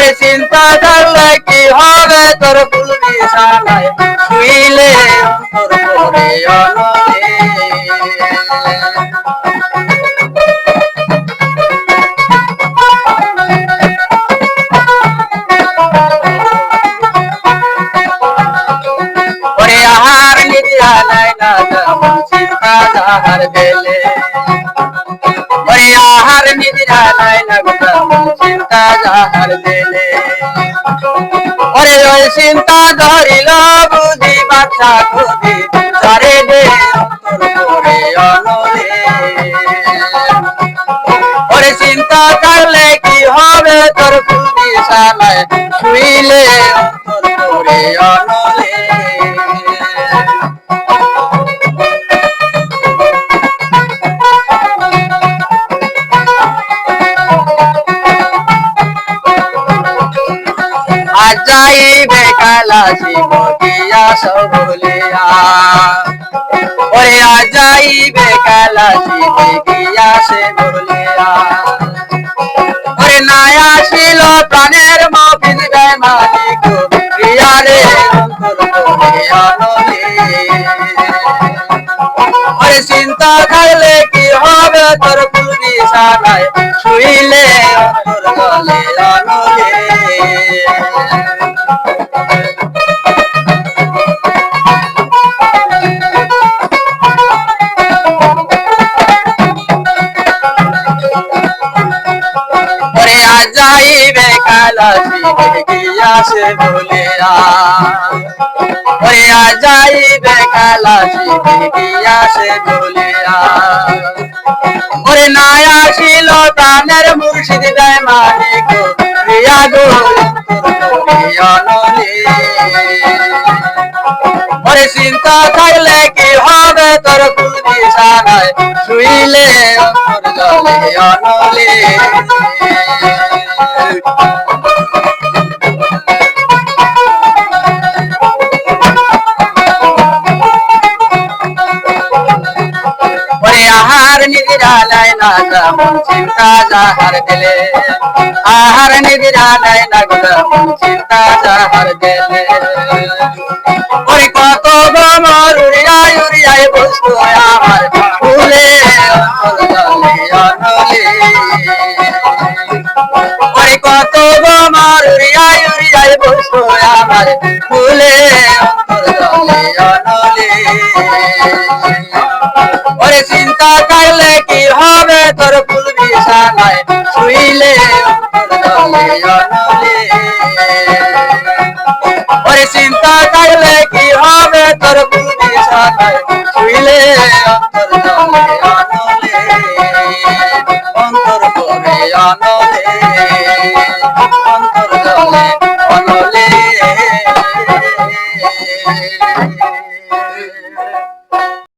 ওরে চিন্তা করলে কি হবে তোর ফুল বিছানায় শুইলে অন্তর করে অনলে ওরে আহার নিদ্রা নাই না তেমন চিন্তা যাহার বেলে ওরে আহার নিদ্রা নাই না তেমন চিন্তা যাহার বেলে ওরে ওই চিন্তা ধরিল বুঝি বাচ্চা খুদি ধরে দে অন্তর করে অনলে ওরে চিন্তা করলে কি হবে তোর ফুল বিছানায় শুইলে অন্তর করে অনলে যাইবে কালাসি মতিয়া সবলিয়া ওরে যাইবে কালাসি মতিয়া সে বলিয়া ওরে নাই আসিল প্রাণের মফিজ মালিক প্রিয়ারে অন্তর করে অনলে ওরে চিন্তা করলে কি হবে তোর ফুল বিছানায় শুইলে অন্তর গলে অনলে যাইবে কালাসি গিয়া সে বলিয়া ওরে যাইবে কালাসি গিয়া সে বলিয়া ওরে নাই আসিল প্রাণের মুর্শিদ দেয় মালিক প্রিয়া গো অনলে ওরে চিন্তা থাকলে কি হবে তোর ফুল বিছানায় শুইলে অন্তর জলে অনলে আহার নিদ্রা নাই না তেমন চিন্তা যাহার দিলে আহার নিদ্রা নাই না তেমন চিন্তা যাহার দিলে ওরে কত গমর উড়িয়ায় উড়িয়ায় বস্তু আমার ফুলে অনলে ওরে কত গমর উড়িয়ায় উড়িয়ায় বস্তু আমার ফুলে অনলে ওরে চিন্তা করলে কি হবে তোর ফুল বিছানায় শুইলে অন্তর গলে অনলে ওরে চিন্তা করলে কি হবে তোর ফুল বিছানায় শুইলে অন্তর গলে অনলে অন্তর করে অনলে